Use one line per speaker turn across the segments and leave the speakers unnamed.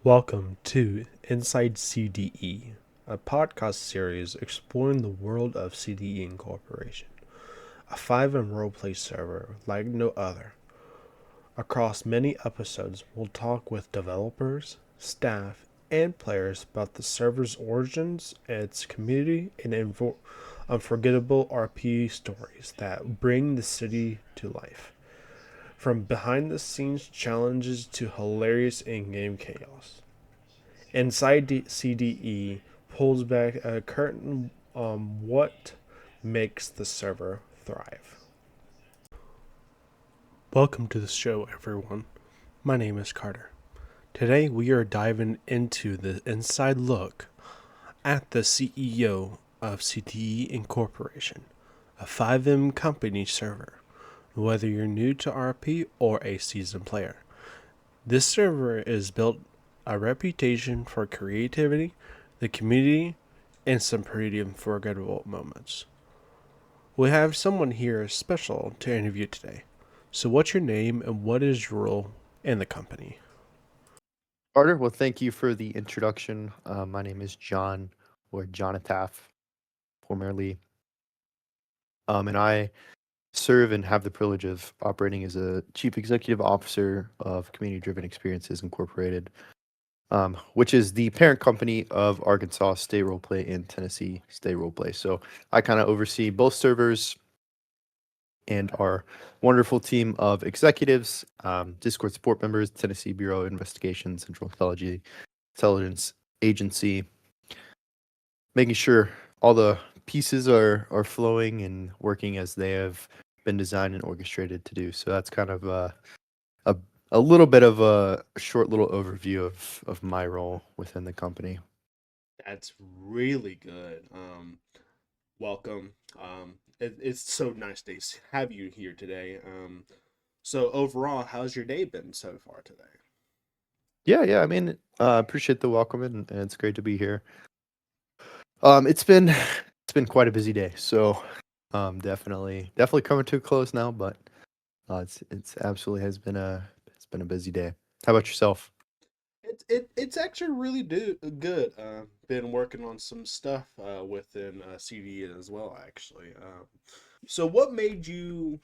Welcome to Inside CDE, a podcast series exploring the world of CDE Incorporation, a FiveM roleplay server like no other. Across many episodes, we'll talk with developers, staff, and players about the server's origins, its community, and unforgettable RP stories that bring the city to life. From behind the scenes challenges to hilarious in game chaos. Inside CDE pulls back a curtain on what makes the server thrive. Welcome to the show, everyone. My name is Carter. Today we are diving into the inside look at the CEO of CDE Incorporation, a FiveM company server. Whether you're new to RP or a seasoned player, this server is built a reputation for creativity, the community, and some pretty unforgettable moments. We have someone here special to interview today. So, what's your name and what is your role in the company?
Carter, well, thank you for the introduction. My name is John, or Jonathan, formerly, and I serve and have the privilege of operating as a Chief Executive Officer of Community Driven Experiences Incorporated, which is the parent company of Arkansas State Roleplay and Tennessee State Roleplay. So I kind of oversee both servers and our wonderful team of executives, Discord support members, Tennessee Bureau of Investigation, Central Intelligence Agency, making sure all the pieces are flowing and working as they have been designed and orchestrated to do. So that's kind of a little bit of a short little overview of my role within the company.
That's really good. Welcome. It's so nice to have you here today. So overall, how's your day been so far today?
Yeah. I mean, appreciate the welcome and it's great to be here. It's been quite a busy day. So definitely coming to a close now, but it's absolutely it's been a busy day. How about yourself?
It's actually really good. Been working on some stuff within CDE as well, actually. So, what made you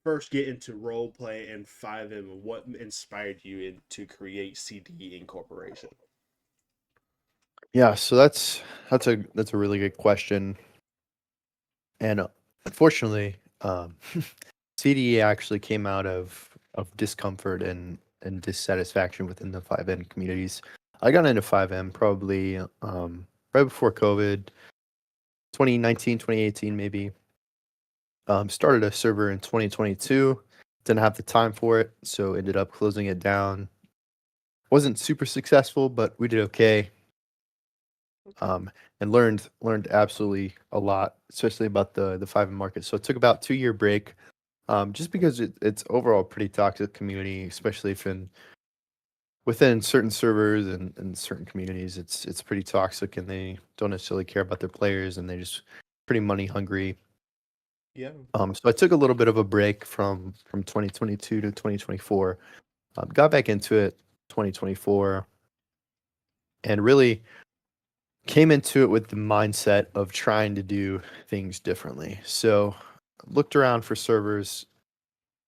first get into role play and 5M, and what inspired you to create CDE Incorporation?
Yeah, so that's a really good question, and unfortunately, CDE actually came out of discomfort and dissatisfaction within the 5M communities. I got into 5M probably right before COVID, 2019, 2018 maybe. Started a server in 2022, didn't have the time for it, so ended up closing it down. Wasn't super successful, but we did okay. And learned absolutely a lot, especially about the 5M market. So it took about 2 year break, just because it's overall a pretty toxic community, especially if within certain servers and certain communities, it's pretty toxic, and they don't necessarily care about their players, and they just pretty money hungry.
Yeah.
So I took a little bit of a break from 2022 to 2024. Got back into it 2024, and really came into it with the mindset of trying to do things differently. So looked around for servers,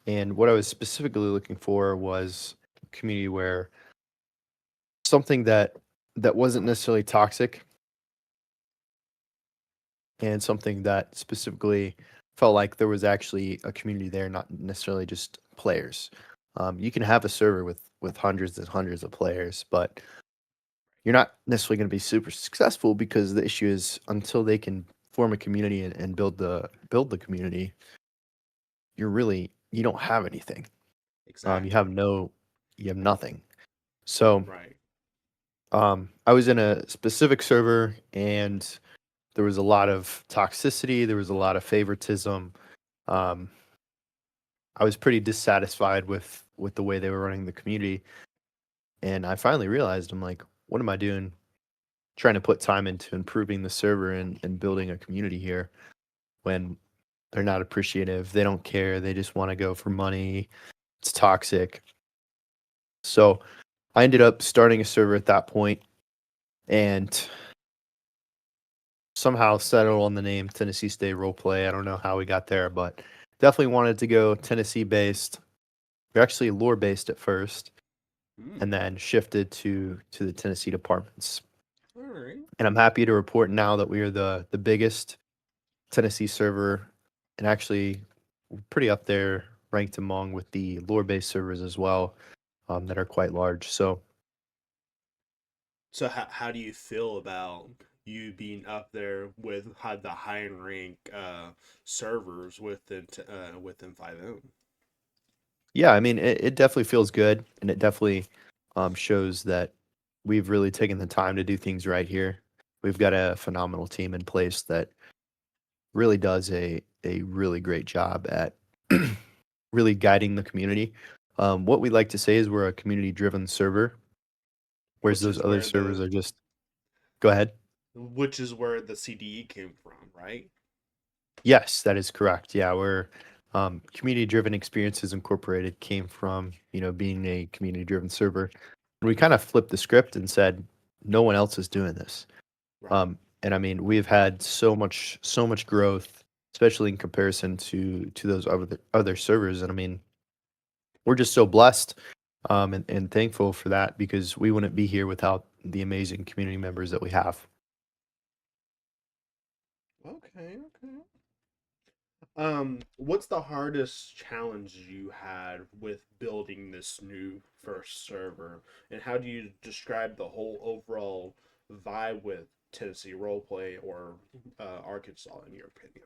and what I was specifically looking for was a community where something that wasn't necessarily toxic, and something that specifically felt like there was actually a community there, not necessarily just players. You can have a server with hundreds and hundreds of players, but you're not necessarily going to be super successful, because the issue is, until they can form a community and build the community, you don't have anything. You
Exactly.
have no you have nothing. So
Right.
I was in a specific server, and there was a lot of toxicity, there was a lot of favoritism. um, I was pretty dissatisfied with the way they were running the community, and I finally realized, I'm like, what am I doing trying to put time into improving the server and building a community here, when they're not appreciative, they don't care, they just want to go for money, it's toxic. So I ended up starting a server at that point and somehow settled on the name Tennessee State Roleplay. I don't know how we got there, but definitely wanted to go Tennessee based. We're actually lore based at first, and then shifted to the Tennessee departments.
All right.
And I'm happy to report now that we are the biggest Tennessee server, and actually pretty up there, ranked among with the lore based servers as well, that are quite large. So
So how do you feel about you being up there with the high rank servers within FiveM?
yeah, I mean, it definitely feels good, and it definitely shows that we've really taken the time to do things right here. We've got a phenomenal team in place that really does a really great job at really guiding the community. What we like to say is we're a community driven server, whereas
Which
those
is
other
where
servers are just go ahead.
the CDE came from, right?
Yes, that is correct. Yeah, we're community driven experiences incorporated came from being a community driven server. We kind of flipped the script and said no one else is doing this.
Right.
And I mean, we've had so much growth, especially in comparison to those other servers. And I mean, we're just so blessed, and thankful for that, because we wouldn't be here without the amazing community members that we have.
Okay, okay. What's the hardest challenge you had with building this new first server, and how do you describe the whole overall vibe with Tennessee Roleplay or Arkansas, in your opinion?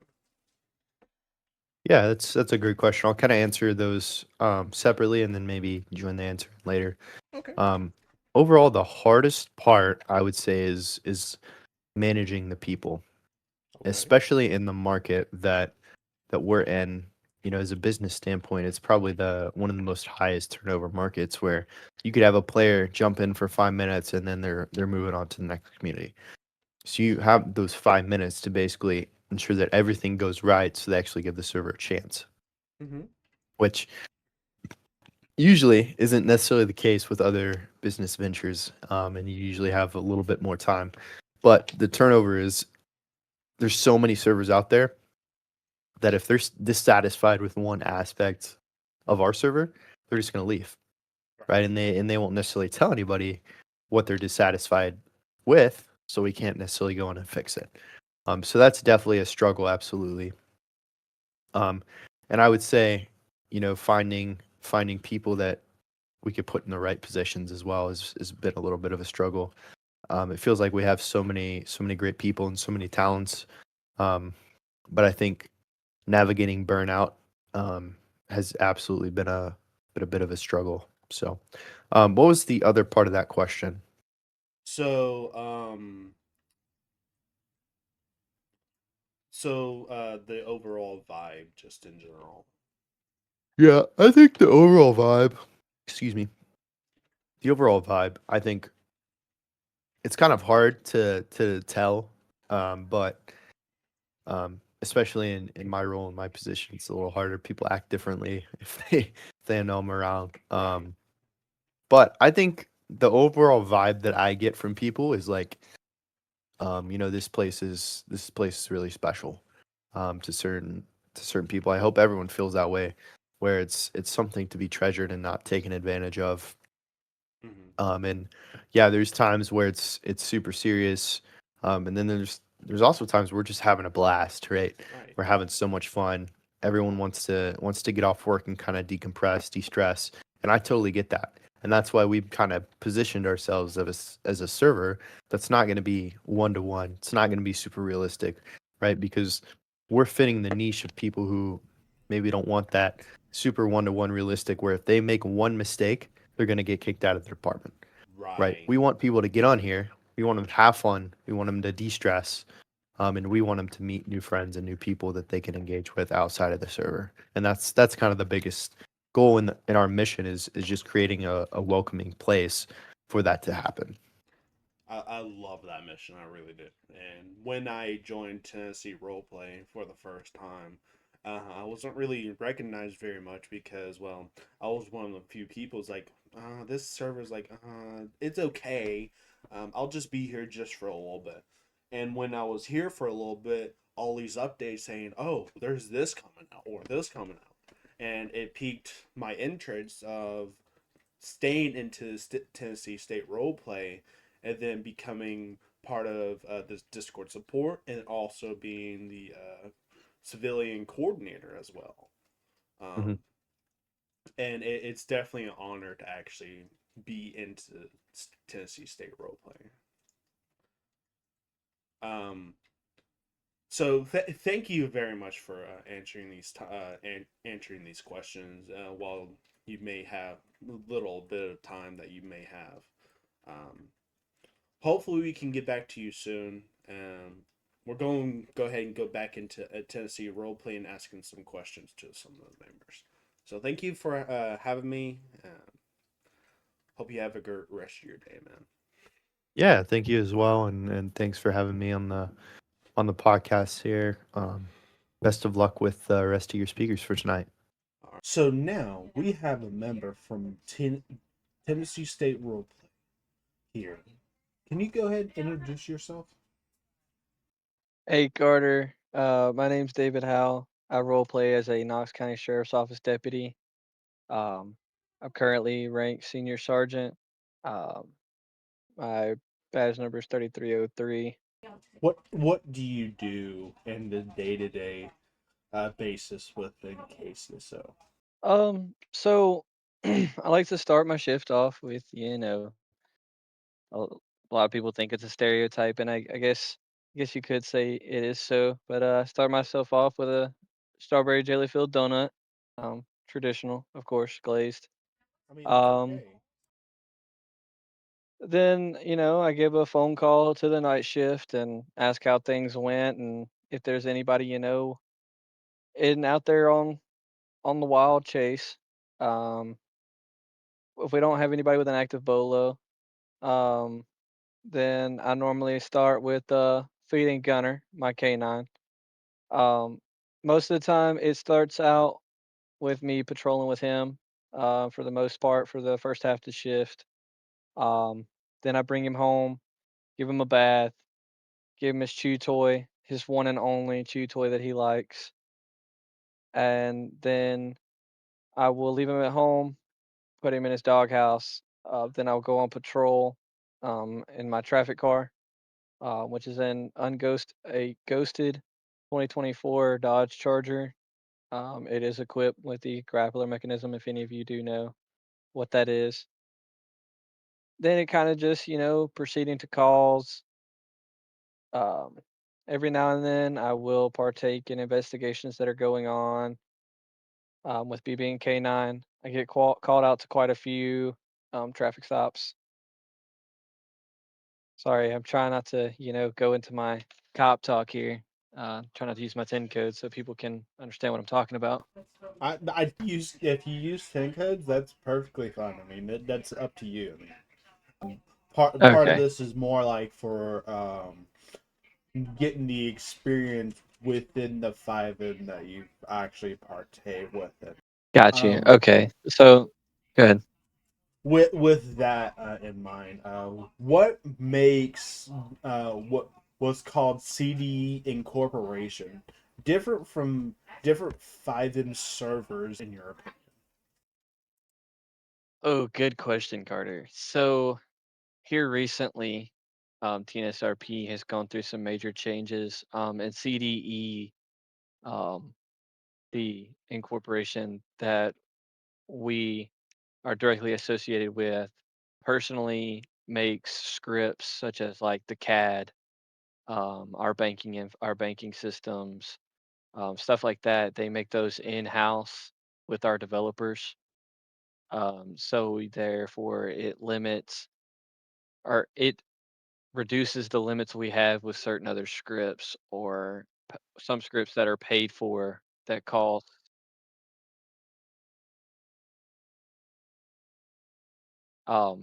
Yeah, that's a great question. I'll kind of answer those separately, and then maybe join the answer later.
Okay.
Um, Overall, the hardest part I would say is managing the people,
Okay.
especially in the market that we're in. As a business standpoint, it's probably the one of the most highest turnover markets, where you could have a player jump in for 5 minutes and then they're moving on to the next community. So you have those 5 minutes to basically ensure that everything goes right, so they actually give the server a chance,
Mm-hmm.
which usually isn't necessarily the case with other business ventures, and you usually have a little bit more time. But the turnover is, there's so many servers out there that if they're dissatisfied with one aspect of our server, they're just going to leave, right? And they won't necessarily tell anybody what they're dissatisfied with, so we can't necessarily go in and fix it. So that's definitely a struggle, absolutely. Um, and I would say, finding people that we could put in the right positions as well has been a little bit of a struggle. It feels like we have so many great people and so many talents, but I think navigating burnout has absolutely been a bit of a struggle. So, what was the other part of that question?
So, the overall vibe, just in general.
Yeah, I think the overall vibe, excuse me, the overall vibe, I think it's kind of hard to tell, but especially in my role, in my position, it's a little harder. People act differently if they know I'm around.
Right.
But I think the overall vibe that I get from people is like, this place is really special, to certain people. I hope everyone feels that way, where it's something to be treasured and not taken advantage of.
Mm-hmm.
And yeah, there's times where it's super serious, and then there's also times we're just having a blast, right?
Right.
We're having so much fun. Everyone wants to get off work and kind of decompress, de-stress, and I totally get that. And that's why we've kind of positioned ourselves as a server that's not going to be one to one. It's not going to be super realistic, right? Because we're fitting the niche of people who maybe don't want that super one to one realistic, where if they make one mistake, they're going to get kicked out of the department, right?
Right.
We want people to get on here. We want them to have fun. We want them to de-stress, and we want them to meet new friends and new people that they can engage with outside of the server. And that's kind of the biggest goal in our mission, is just creating a welcoming place for that to happen.
I love that mission. I really did. And when I joined Tennessee Roleplay for the first time, I wasn't really recognized very much because, well, I was one of the few people's like this server's like, it's okay. I'll just be here just for a little bit. And when I was here for a little bit, all these updates saying, oh, there's this coming out or this coming out. And it piqued my interest of staying into Tennessee State roleplay and then becoming part of this Discord support and also being the civilian coordinator as well.
Hmm.
Um, and it's definitely an honor to actually be into Tennessee State roleplay. Um, so thank you very much for answering answering these questions. While you may have a little bit of time that you may have, um, hopefully we can get back to you soon. We're going to go ahead and go back into Tennessee roleplay and asking some questions to some of the members. So thank you for having me. Hope you have a great rest of your day, man.
Yeah, thank you as well, and thanks for having me on the podcast here. Best of luck with the rest of your speakers for tonight.
All right. So now we have a member from Tennessee State Roleplay here. Can you go ahead and introduce yourself?
Hey Carter, my name's David Howl. I role play as a Knox County Sheriff's Office deputy. Um, I'm currently ranked senior sergeant. Um, my badge number is 3303.
What do you do in the day-to-day basis within KCSO?
So I like to start my shift off with, a lot of people think it's a stereotype, and I guess you could say it is so. But start myself off with a strawberry jelly filled donut, traditional, of course, glazed.
I mean, that's
Um,
okay.
Then, I give a phone call to the night shift and ask how things went and if there's anybody, in out there on the wild chase. Um, if we don't have anybody with an active bolo, um, then I normally start with feeding Gunner, my canine. Um, Most of the time, it starts out with me patrolling with him. For the most part, for the first half of the shift. Um, then I bring him home, give him a bath, give him his chew toy, his one and only chew toy that he likes, and then I will leave him at home, put him in his doghouse. Then I'll go on patrol in my traffic car, which is a ghosted 2024 Dodge Charger. It is equipped with the grappler mechanism, if any of you do know what that is. Then it kind of just, proceeding to calls. Um, every now and then, I will partake in investigations that are going on. With me being K9, I get called out to quite a few traffic stops. Sorry, I'm trying not to, go into my cop talk here. Try not to use my 10 code so people can understand what I'm talking about.
I use if you use 10 codes, that's perfectly fine. I mean, that's up to you. I mean, part of
Okay,
this is more like for getting the experience within the 5M that you actually partake with it.
got you.
Um,
Okay, so good.
with that in mind, what makes what's called CDE incorporation different from different 5M servers in your opinion?
Oh, good question, Carter. So here recently, TNSRP has gone through some major changes, and CDE, um, the incorporation that we are directly associated with, personally makes scripts such as like the CAD, our banking systems, stuff like that. They make those in house with our developers. So therefore, it reduces the limits we have with certain other scripts or some scripts that are paid for that cost.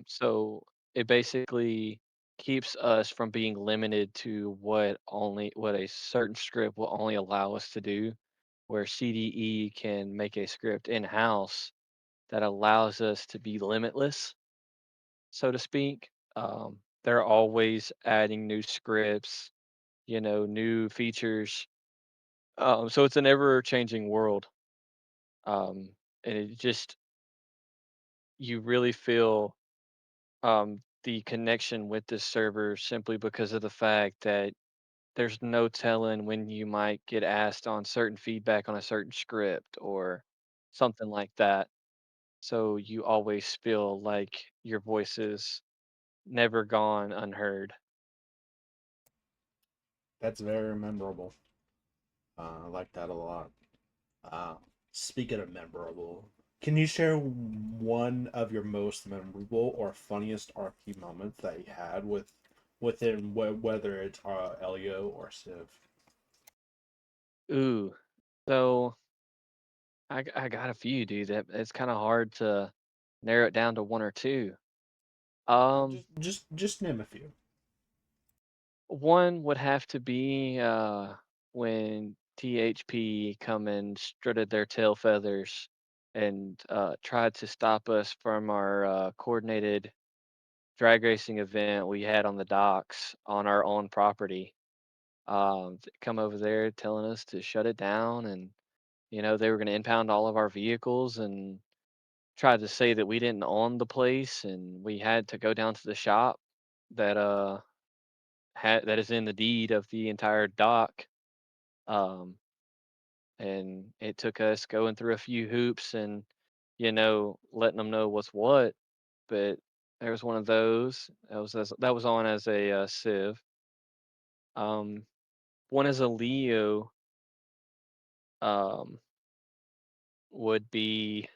So it basically keeps us from being limited to what a certain script will only allow us to do, where CDE can make a script in house that allows us to be limitless, so to speak. They're always adding new scripts, new features. So it's an ever changing world. Um, and it just, you really feel the connection with this server simply because of the fact that there's no telling when you might get asked on certain feedback on a certain script or something like that. So you always feel like your voice is never gone unheard.
That's very memorable. I like that a lot. Uh, Speaking of memorable, can you share one of your most memorable or funniest RP moments that you had within whether it's Elio or Civ?
Ooh, so I got a few, dude. That it's kind of hard to narrow it down to one or two. Um,
Just name a few.
One would have to be when THP come and strutted their tail feathers and tried to stop us from our coordinated drag racing event we had on the docks on our own property. Come over there telling us to shut it down, and they were going to impound all of our vehicles and tried to say that we didn't own the place and we had to go down to the shop that that is in the deed of the entire dock. Um, and it took us going through a few hoops and letting them know what's what. But there was one of those that was on as a Civ. Um, One as a Leo um, would be.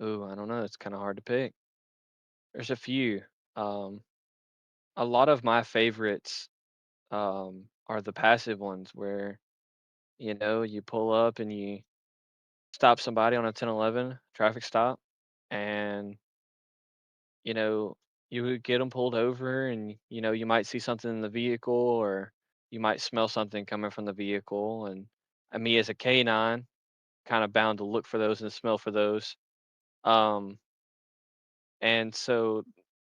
Oh, I don't know. It's kind of hard to pick. There's a few. Um, a lot of my favorites are the passive ones where you pull up and you stop somebody on a 1011 traffic stop, and you know you would get them pulled over, and you might see something in the vehicle, or you might smell something coming from the vehicle, and me as a canine kind of bound to look for those and smell for those. um and so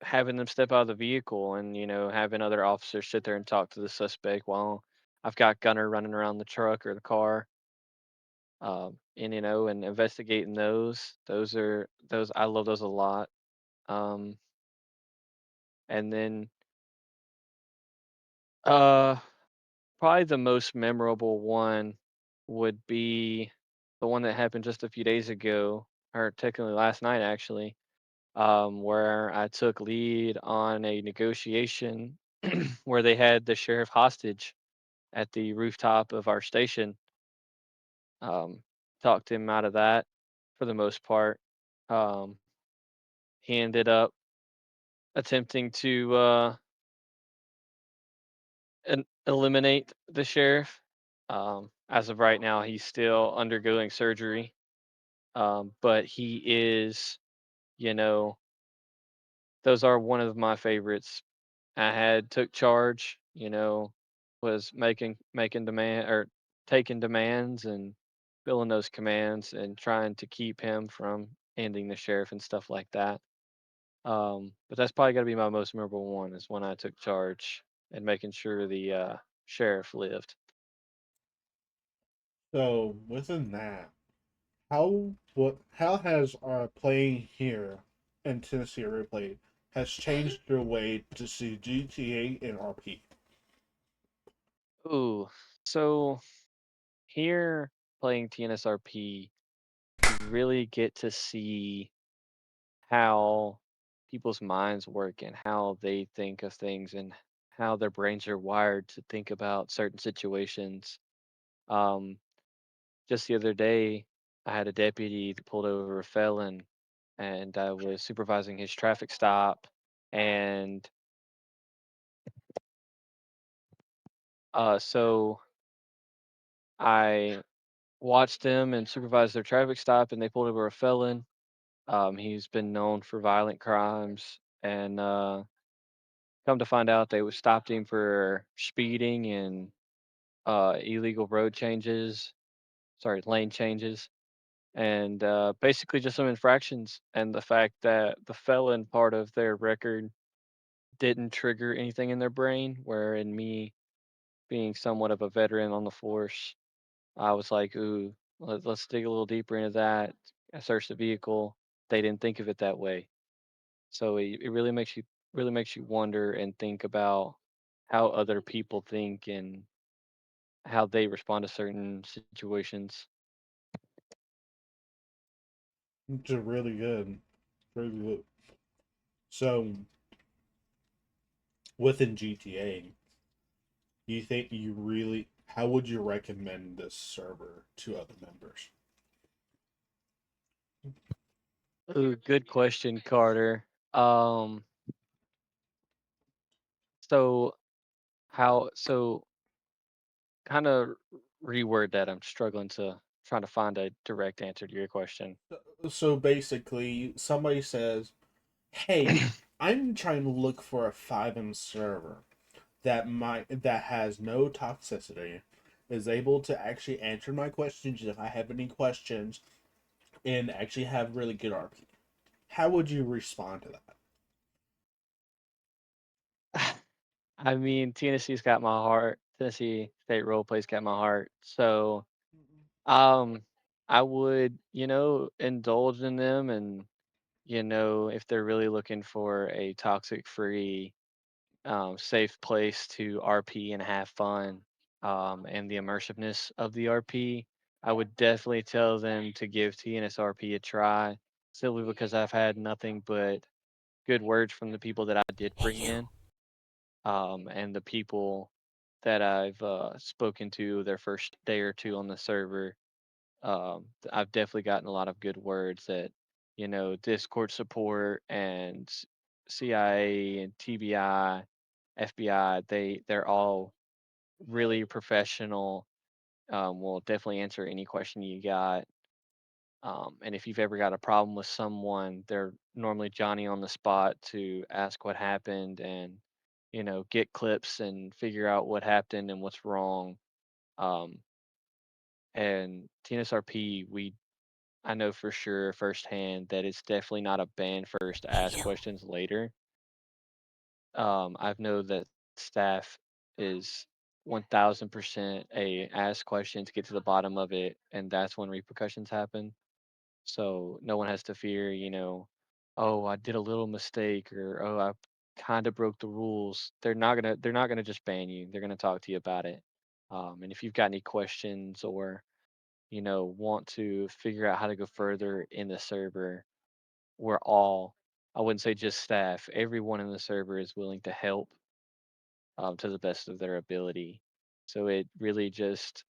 having them step out of the vehicle and having other officers sit there and talk to the suspect while I've got gunner running around the truck or the car, and and investigating those I love those a lot. um and then uh probably the most memorable one would be the one that happened just a few days ago, or technically last night actually, where I took lead on a negotiation where they had the sheriff hostage at the rooftop of our station. Um, Talked him out of that for the most part. Um, he ended up attempting to eliminate the sheriff. As of right now, he's still undergoing surgery, but he is, you know, those are one of my favorites. I had took charge, was making demand or taking demands and filling those commands and trying to keep him from ending the sheriff and stuff like that. But that's probably got to be my most memorable one is when I took charge and making sure the sheriff lived.
So within that, how has our playing here in Tennessee Replay has changed your way to see GTA and RP?
Ooh, so here playing TNSRP, you really get to see how people's minds work and how they think of things and how their brains are wired to think about certain situations. Um, just the other day, I had a deputy that pulled over a felon, and I was supervising his traffic stop. And so I watched them and supervised their traffic stop, and they pulled over a felon. He's been known for violent crimes, and come to find out, they stopped him for speeding and illegal road changes, sorry, lane changes. and basically just some infractions, and the fact that the felon part of their record didn't trigger anything in their brain, where in me being somewhat of a veteran on the force, I was like, "Ooh, let's dig a little deeper into that." I searched the vehicle. They didn't think of it that way. So it really makes you wonder and think about how other people think and how they respond to certain situations.
Which is really good. Really good. So within GTA, you think you really how would you recommend this server to other members?
Ooh, good question, Carter. Um, so so kind of reword that. I'm struggling to trying to find a direct answer to your question.
So basically, somebody says, "Hey, I'm trying to look for a FiveM server that has no toxicity, is able to actually answer my questions if I have any questions, and actually have really good RP." How would you respond to that?
I mean, Tennessee's got my heart. Tennessee State Roleplay's got my heart. So, um, I would, indulge in them and, if they're really looking for a toxic free, safe place to RP and have fun, and the immersiveness of the RP, I would definitely tell them to give TNSRP a try, simply because I've had nothing but good words from the people that I did bring in, and the people that I've spoken to their first day or two on the server. I've definitely gotten a lot of good words that, Discord support and CIA and TBI, FBI, they're all really professional. Will definitely answer any question you got. And if you've ever got a problem with someone, they're normally Johnny on the spot to ask what happened and, get clips and figure out what happened and what's wrong. Um, and TNSRP, I know for sure firsthand that it's definitely not a ban first, ask questions later. I've know that staff is 1000% a ask questions, get to the bottom of it, and that's when repercussions happen. So no one has to fear, oh, I did a little mistake or oh, I kind of broke the rules. They're not gonna just ban you. They're gonna talk to you about it. And if you've got any questions or want to figure out how to go further in the server, we're all, I wouldn't say just staff, everyone in the server is willing to help, to the best of their ability. So it really just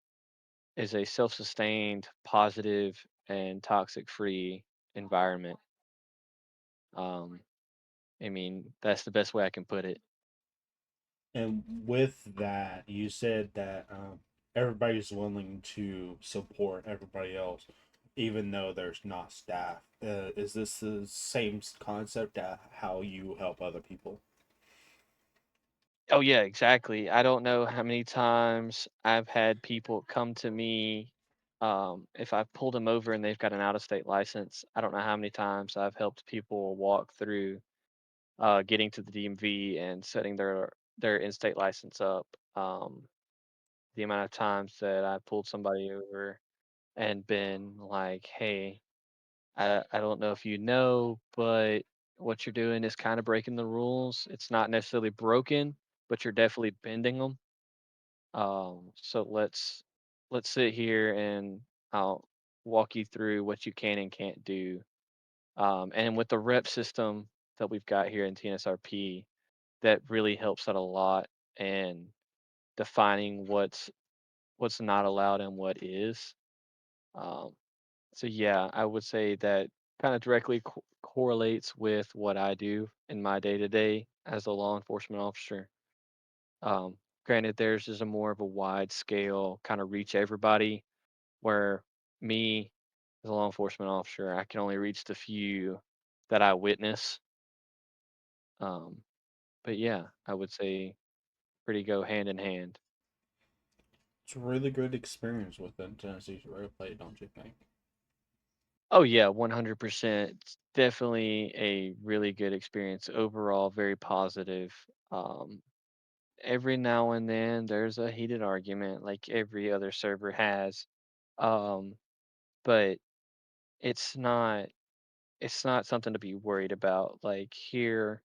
is a self-sustained, positive, and toxic-free environment. Um, I mean, that's the best way I can put it.
And with that, you said that everybody's willing to support everybody else, even though there's not staff. Is this the same concept at how you help other people?
Oh yeah, exactly. I don't know how many times I've had people come to me, if I've pulled them over and they've got an out-of-state license. I don't know how many times I've helped people walk through getting to the DMV and setting their in-state license up. The amount of times that I pulled somebody over and been like, "Hey, I don't know if you know, but what you're doing is kind of breaking the rules. It's not necessarily broken, but you're definitely bending them. So let's sit here and I'll walk you through what you can and can't do. And with the rep system that we've got here in TNSRP, that really helps out a lot and defining what's not allowed and what is. Um, so yeah, I would say that kind of directly correlates with what I do in my day to day as a law enforcement officer. Granted, theirs is a more of a wide scale, kind of reach everybody, where me as a law enforcement officer, I can only reach the few that I witness. Um, but yeah, I would say pretty go hand in hand.
It's a really good experience within Tennessee's roleplay, don't you think?
Oh yeah, 100%. It's definitely a really good experience overall, very positive. Um, every now and then there's a heated argument like every other server has. Um, but it's not it's not something to be worried about. Like here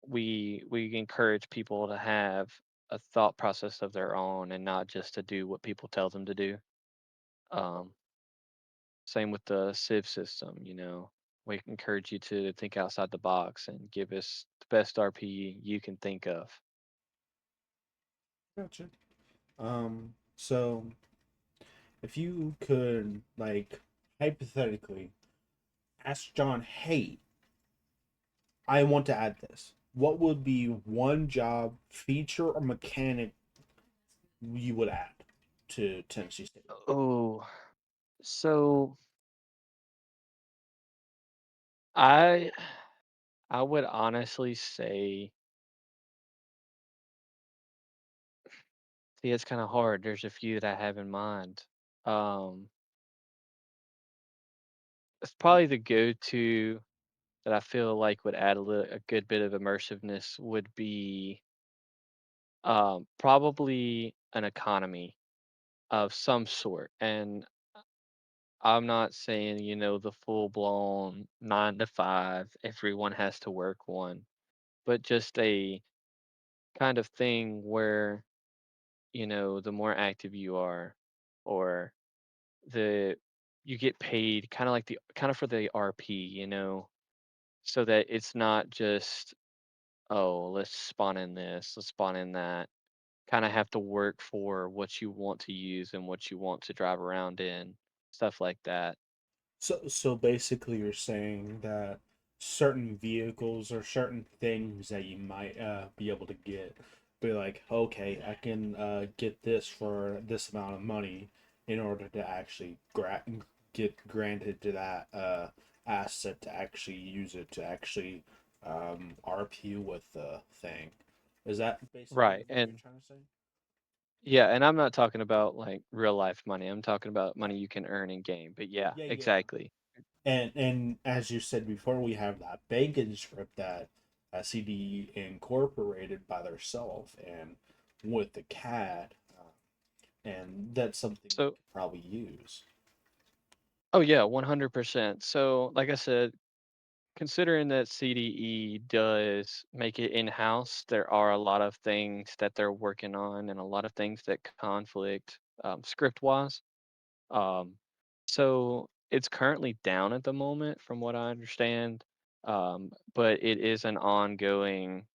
we encourage people to have a thought process of their own and not just to do what people tell them to do. Um, Same with the Civ system, you know. We encourage you to think outside the box and give us the best RP you can think of.
Gotcha. So if you could, like, hypothetically ask John, hey, I want to add this. What would be one job, feature, or mechanic you would add to Tennessee State?
Oh, so I I would honestly say, see, it's kind of hard. There's a few that I have in mind. Um, it's probably the go-to that I feel like would add a good bit of immersiveness would be probably an economy of some sort. And I'm not saying, you know, the full blown 9 to 5, everyone has to work one, but just a kind of thing where, you know, the more active you are, or the you get paid kind of like the kind of for the RP, you know, so that it's not just, oh, let's spawn in this, let's spawn in that. Kind of have to work for what you want to use and what you want to drive around in, stuff like that.
So basically, you're saying that certain vehicles or certain things that you might be able to get, be like, okay, I can get this for this amount of money in order to actually get granted to that asset to actually use it to actually RP with the thing. Is that basically
Right.
what you're
And
trying to say?
yeah, and I'm not talking about like real life money. I'm talking about money you can earn in game. But yeah,
Yeah, yeah.
exactly.
And as you said before, we have that bacon script that CDE incorporated by themselves and with the cat, and that's something we
So,
could probably use.
oh yeah, 100%. So, like I said, considering that CDE does make it in-house, there are a lot of things that they're working on and a lot of things that conflict script-wise. Um, so it's currently down at the moment, from what I understand, but it is an ongoing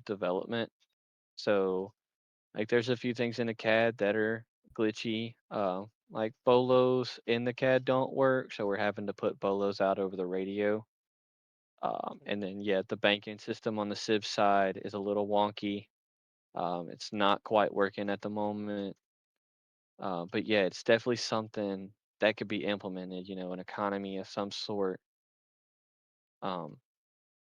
development. So like there's a few things in the CAD that are glitchy. Like bolos in the CAD don't work, so we're having to put bolos out over the radio. And then yeah, the banking system on the Civ side is a little wonky. It's not quite working at the moment. But yeah, it's definitely something that could be implemented, you know, an economy of some sort. Um,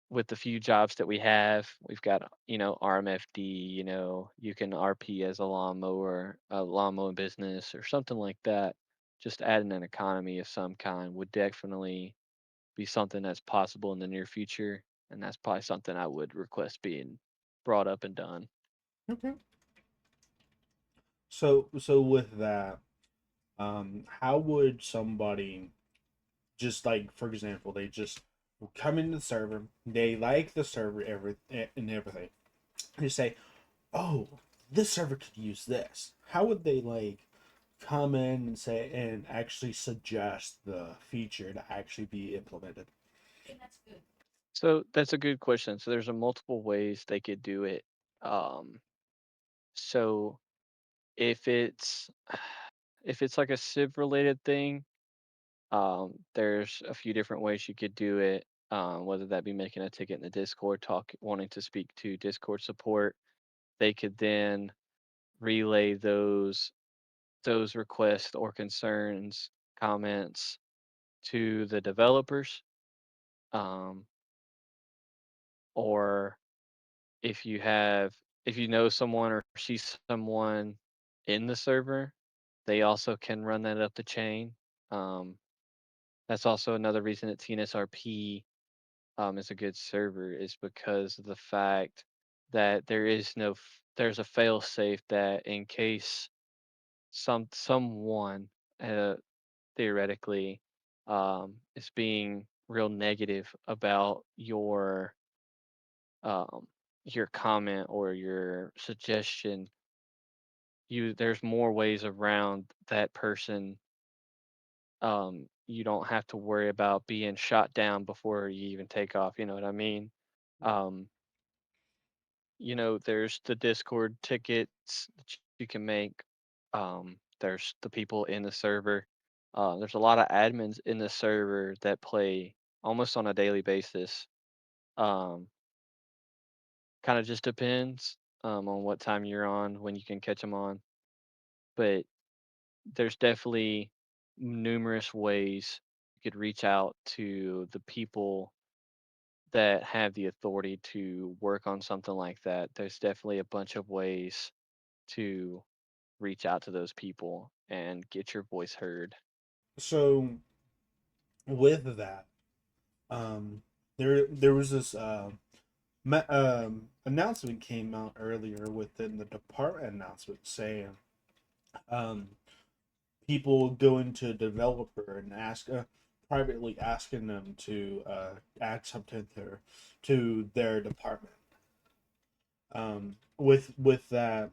with the few jobs that we have, we've got, you know, RMFD, you know, you can RP as a lawnmower, a lawnmowing business or something like that. Just adding an economy of some kind would definitely be something that's possible in the near future. And that's probably something I would request being brought up and done.
Okay. So with that, how would somebody just like, for example, they just come into the server, they like the server, and everything. They say, oh, this server could use this. How would they like come in and say and actually suggest the feature to actually be implemented?
So that's a good question. So there's a multiple ways they could do it. Um, so if it's if it's like a Civ related thing, there's a few different ways you could do it. Whether that be making a ticket in the Discord, talk wanting to speak to Discord support, they could then relay those requests or concerns, comments to the developers. Um, or if you know someone or see someone in the server, they also can run that up the chain. Um, That's also another reason that TNSRP is a good server, is because of the fact that there's a fail safe that in case someone uh, theoretically is being real negative about your comment or your suggestion, there's more ways around that person. You don't have to worry about being shot down before you even take off. You know what I mean? Um, there's the Discord tickets that you can make. There's the people in the server. There's a lot of admins in the server that play almost on a daily basis. Um, Kind of just depends on what time you're on, when you can catch them on. But there's definitely numerous ways you could reach out to the people that have the authority to work on something like that. There's definitely a bunch of ways to reach out to those people and get your voice heard.
So with that, there was this announcement came out earlier within the department announcement saying um, people go into a developer and ask privately asking them to add something to their department. With that,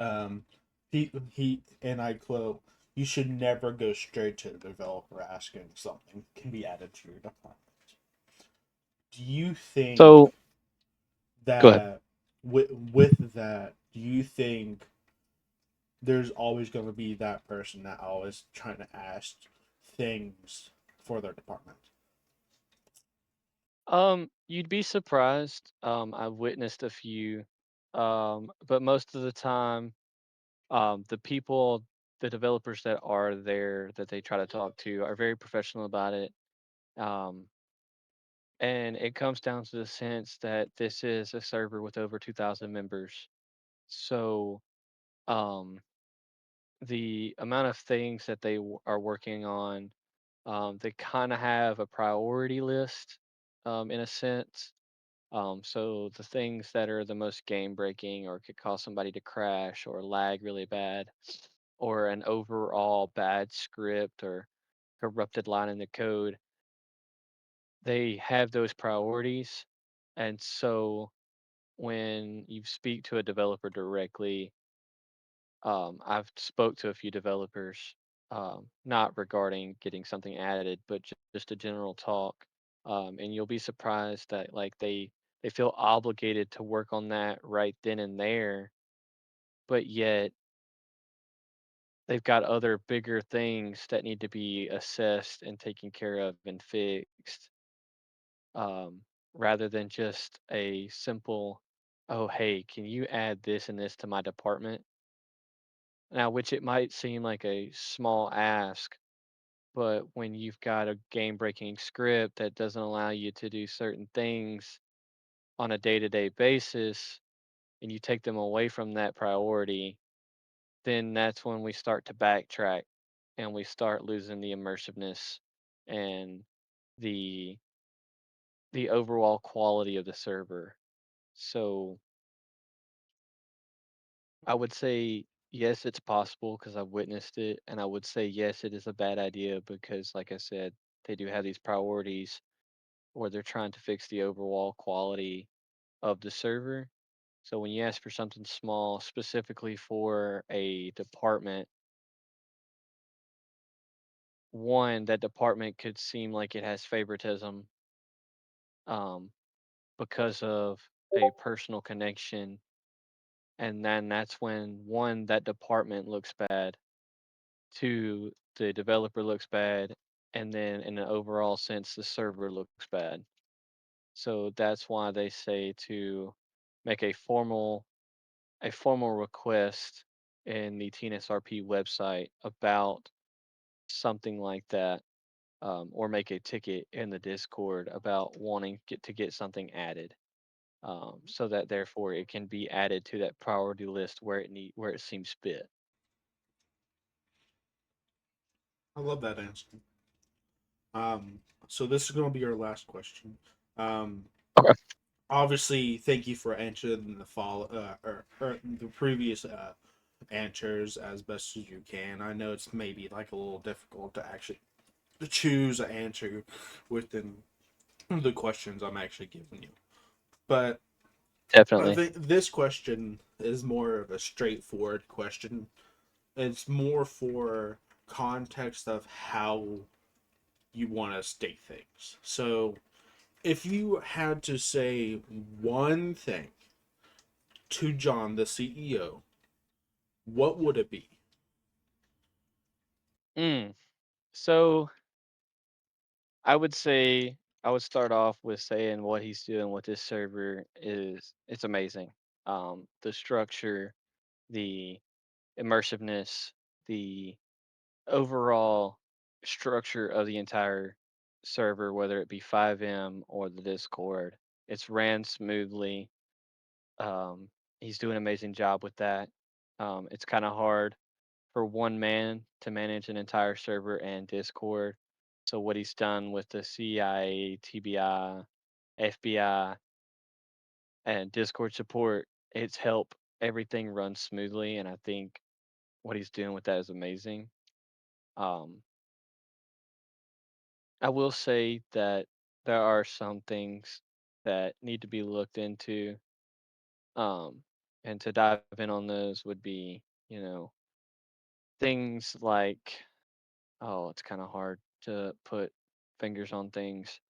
um, he and I quote, "You should never go straight to the developer asking something can be added to your department." Do you think
So go ahead.
that with that, do you think there's always going to be that person that always trying to ask things for their department?
You'd be surprised. I've witnessed a few, but most of the time, the developers that are there that they try to talk to are very professional about it. Um, and it comes down to the sense that this is a server with over 2,000 members. So, um, the amount of things that are working on, they kind of have a priority list, in a sense. So the things that are the most game breaking or could cause somebody to crash or lag really bad, or an overall bad script or corrupted line in the code, they have those priorities. And so when you speak to a developer directly, I've spoke to a few developers, not regarding getting something added, but just a general talk. And you'll be surprised that like they feel obligated to work on that right then and there, but yet they've got other bigger things that need to be assessed and taken care of and fixed, um, rather than just a simple, oh hey, can you add this and this to my department? Now, which it might seem like a small ask, but when you've got a game-breaking script that doesn't allow you to do certain things on a day-to-day basis, and you take them away from that priority, then that's when we start to backtrack and we start losing the immersiveness and the the overall quality of the server. So I would say yes, it's possible because I've witnessed it, and I would say yes, it is a bad idea because, like I said, they do have these priorities or they're trying to fix the overall quality of the server. So when you ask for something small, specifically for a department, one, that department could seem like it has favoritism, um, because of a personal connection. And then that's when, one, that department looks bad, two, the developer looks bad, and then in an overall sense, the server looks bad. So that's why they say to make a formal request in the TNSRP website about something like that, or make a ticket in the Discord about wanting to get something added, so that therefore it can be added to that priority list where it seems fit.
I love that answer. Um, so this is going to be our last question. Um,
Okay.
Obviously, thank you for answering the or the previous answers as best as you can. I know it's maybe like a little difficult to actually choose an answer within the questions I'm actually giving you, but I
Definitely.
think this question is more of a straightforward question. It's more for context of how you want to state things. So, if you had to say one thing to John, the CEO, what would it be?
Mm. So I would say I would start off with saying what he's doing with this server is it's amazing. The structure, the immersiveness, the overall structure of the entire server, whether it be FiveM or the Discord, it's ran smoothly. Um, he's doing an amazing job with that. It's kind of hard for one man to manage an entire server and Discord. So what he's done with the CIA, TBI, FBI, and Discord support, it's helped everything run smoothly. And I think what he's doing with that is amazing. Um, I will say that there are some things that need to be looked into. Um, and to dive in on those would be, things like, oh, it's kind of hard to put fingers on things.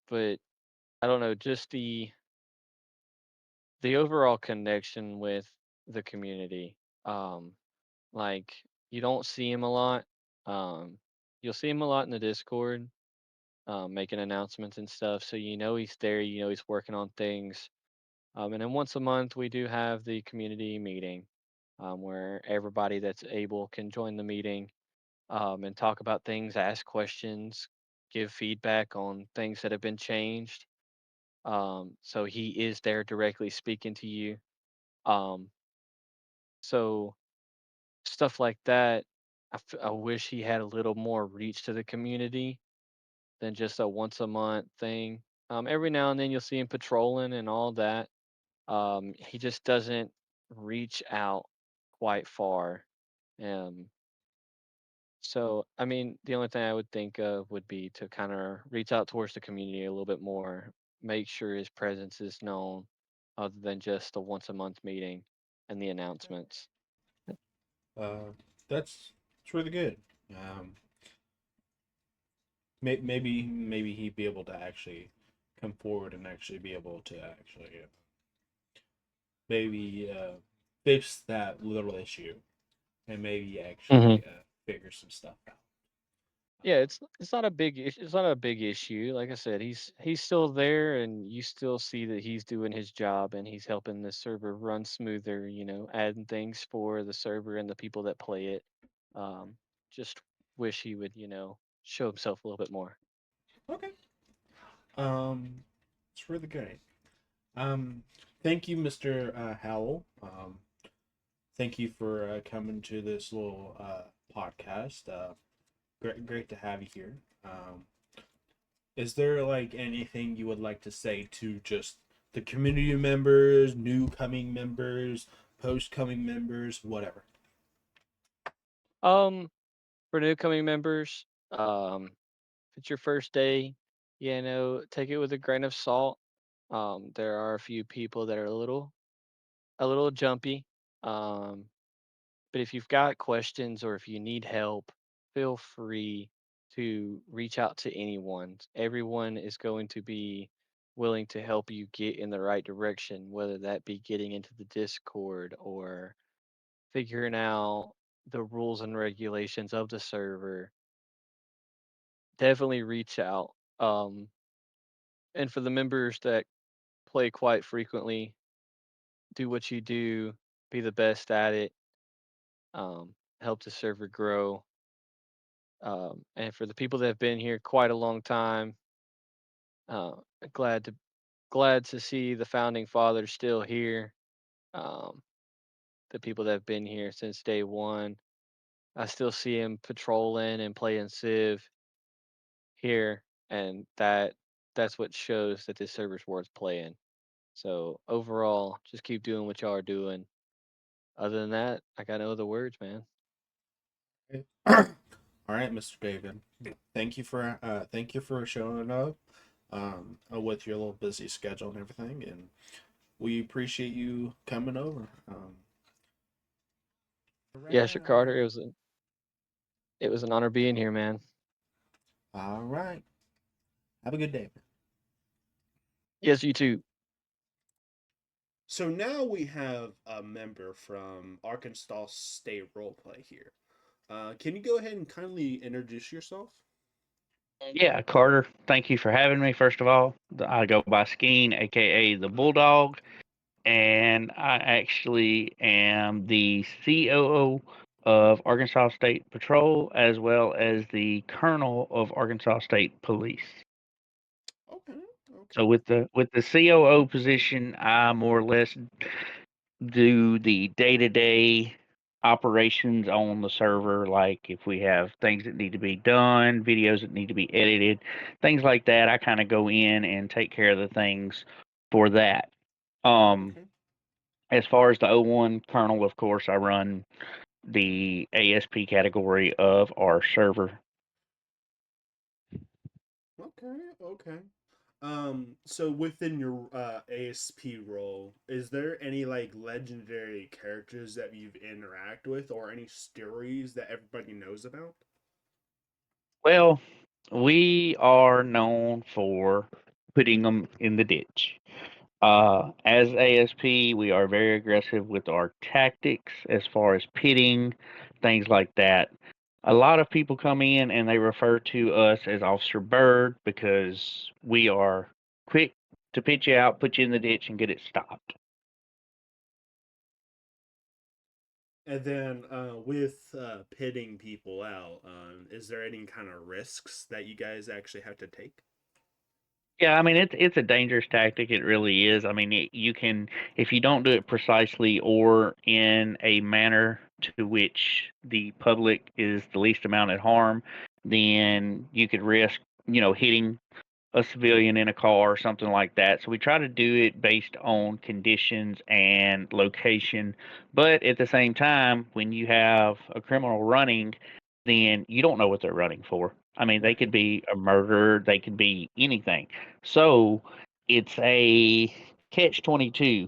But I don't know, just the overall connection with the community. Like you don't see him a lot. Um, you'll see him a lot in the Discord, making announcements and stuff. So you know he's there. You know he's working on things. And then once a month we do have the community meeting, where everybody that's able can join the meeting, and talk about things, ask questions, give feedback on things that have been changed. So he is there directly speaking to you. Um, so stuff like that, I wish he had a little more reach to the community than just a once a month thing. Every now and then you'll see him patrolling and all that. He just doesn't reach out quite far. Um, So, I mean, the only thing I would think of would be to kind of reach out towards the community a little bit more, make sure his presence is known other than just the once a month meeting and the announcements.
Uh, that's really good. Um, maybe he'd be able to actually come forward and actually be able to actually maybe fix that little issue and maybe
hmm
actually figure some stuff out.
Yeah, it's not a it's not a big issue. Like I said, he's still there, and you still see that he's doing his job and he's helping the server run smoother. Adding things for the server and the people that play it. Um, just wish he would, show himself a little bit more.
Okay. It's really great. Um, Thank you, Mr. Howell. Thank you for coming to this little podcast. Great to have you here. Is there like anything you would like to say to just the community members, new coming members, post coming members, whatever?
Um, for newcoming members, if it's your first day, take it with a grain of salt. There are a few people that are a little jumpy. Um, but if you've got questions or if you need help, feel free to reach out to anyone. Everyone is going to be willing to help you get in the right direction, whether that be getting into the Discord or figuring out the rules and regulations of the server. Definitely reach out. And for the members that play quite frequently, do what you do, be the best at it, help the server grow. And for the people that have been here quite a long time, uh, glad to glad to see the founding fathers still here. Um, the people that have been here since day one, I still see them patrolling and playing Civ. here, and that's what shows that this server's worth playing. So overall, just keep doing what y'all are doing. Other than that, I got no other words, man.
All right, Mr. David. Thank you for showing up with your little busy schedule and everything, and we appreciate you coming over.
Yeah, sure, Carter. It was an honor being here, man.
All right. Have a good day.
Yes, you too.
So now we have a member from Arkansas State Roleplay here. Can you go ahead and kindly introduce yourself?
Yeah, Carter, thank you for having me. First of all, I go by Skeen, aka the Bulldog, and I actually am the COO of Arkansas State Patrol as well as the Colonel of Arkansas State Police.
Okay.
So with the COO position, I more or less do the day-to-day operations on the server, like if we have things that need to be done, videos that need to be edited, things like that. I kind of go in and take care of the things for that.
Okay.
As far as the O1 kernel, of course, I run the ASP category of our server.
Okay. So within your ASP role, is there any like legendary characters that you've interact with, or any stories that everybody knows about?
Well, we are known for putting them in the ditch. As ASP, we are very aggressive with our tactics as far as pitting, things like that. A lot of people come in and they refer to us as Officer Bird because we are quick to pitch you out, put you in the ditch, and get it stopped.
And then with pitting people out, is there any kind of risks that you guys actually have to take?
Yeah, I mean it's a dangerous tactic. It really is. I mean, you can if you don't do it precisely or in a manner to which the public is the least amount at harm, then you could risk, hitting a civilian in a car or something like that. So we try to do it based on conditions and location. But at the same time, when you have a criminal running, then you don't know what they're running for. I mean, they could be a murder, they could be anything. So it's a catch 22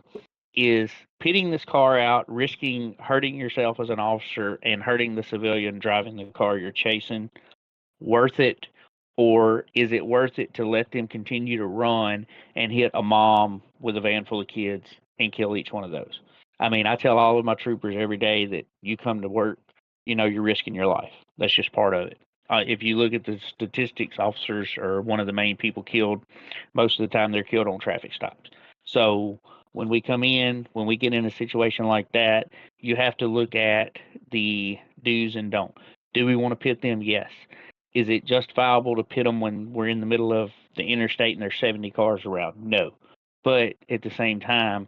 is pitting this car out, risking hurting yourself as an officer and hurting the civilian driving the car you're chasing worth it, or is it worth it to let them continue to run and hit a mom with a van full of kids and kill each one of those? I mean, I tell all of my troopers every day that you come to work, you're risking your life. That's just part of it. If you look at the statistics, officers are one of the main people killed. Most of the time, they're killed on traffic stops. So when we come in, when we get in a situation like that, you have to look at the do's and don't. Do we want to pit them? Yes. Is it justifiable to pit them when we're in the middle of the interstate and there's 70 cars around? No. But at the same time,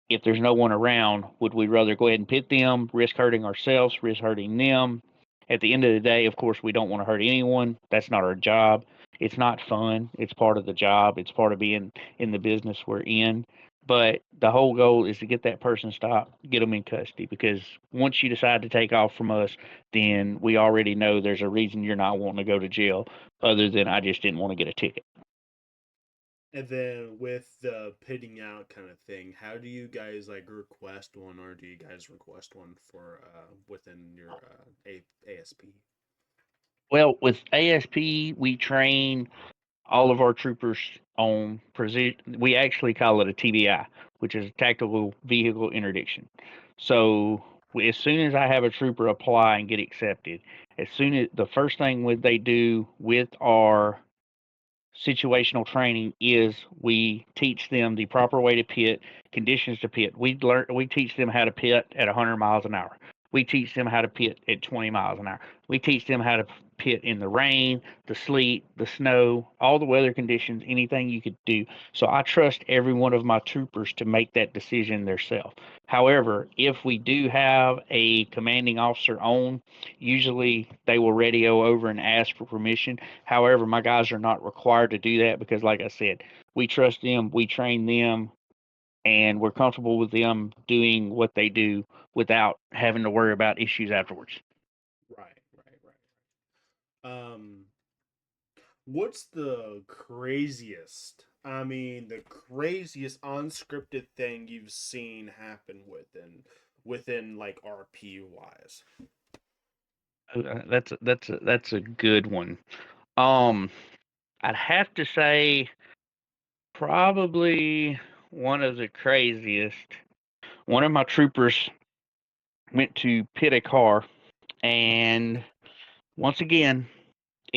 if there's no one around, would we rather go ahead and pit them, risk hurting ourselves, risk hurting them? At the end of the day, of course, we don't want to hurt anyone. That's not our job. It's not fun. It's part of the job. It's part of being in the business we're in. But the whole goal is to get that person stopped, get them in custody, because once you decide to take off from us, then we already know there's a reason you're not wanting to go to jail, other than I just didn't want to get a ticket.
And then with the pitting out kind of thing, how do you guys like request one, or do you guys request one for within your ASP?
Well, with ASP, we train all of our troopers on precision. We actually call it a TVI, which is a tactical vehicle interdiction. So as soon as I have a trooper apply and get accepted, as soon as the first thing they do with our situational training is we teach them the proper way to pit, conditions to pit. We teach them how to pit at 100 miles an hour. We teach them how to pit at 20 miles an hour. We teach them how to pit in the rain, the sleet, the snow, all the weather conditions, anything you could do. So I trust every one of my troopers to make that decision themselves. However, if we do have a commanding officer on, usually they will radio over and ask for permission. However, my guys are not required to do that because, like I said, we trust them, we train them, and we're comfortable with them doing what they do without having to worry about issues afterwards.
Right. What's the craziest? I mean, the craziest unscripted thing you've seen happen within like RP wise.
That's a good one. I'd have to say probably one of the craziest. One of my troopers went to pit a car, and once again,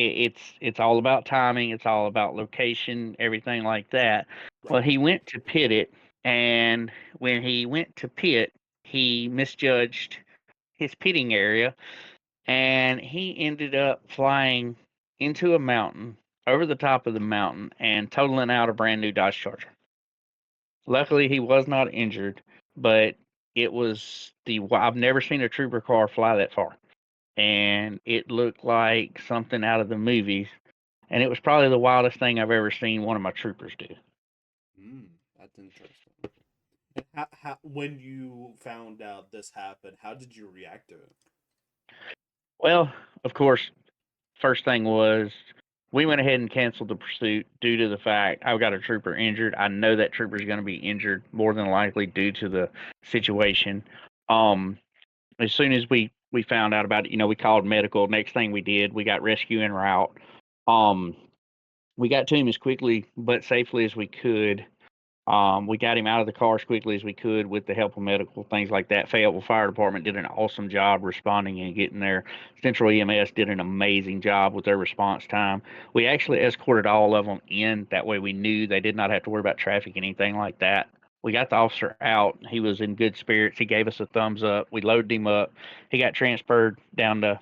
it's all about timing. It's all about location, everything like that. Well, he went to pit it, and when he went to pit, he misjudged his pitting area, and he ended up flying into a mountain, over the top of the mountain, and totaling out a brand new Dodge Charger. Luckily, he was not injured, but it was I've never seen a trooper car fly that far, and it looked like something out of the movies. And it was probably the wildest thing I've ever seen one of my troopers do.
That's interesting. When you found out this happened, how did you react to it?
Well, of course, first thing was we went ahead and canceled the pursuit due to the fact I've got a trooper injured. I know that trooper is going to be injured more than likely due to the situation. As soon as we found out about it, we called medical. Next thing we did, we got rescue en route. We got to him as quickly but safely as we could. We got him out of the car as quickly as we could with the help of medical, things like that. Fayetteville Fire Department did an awesome job responding and getting there. Central EMS did an amazing job with their response time. We actually escorted all of them in. That way we knew they did not have to worry about traffic, anything like that. We got the officer out. He was in good spirits. He gave us a thumbs up. We loaded him up. He got transferred down to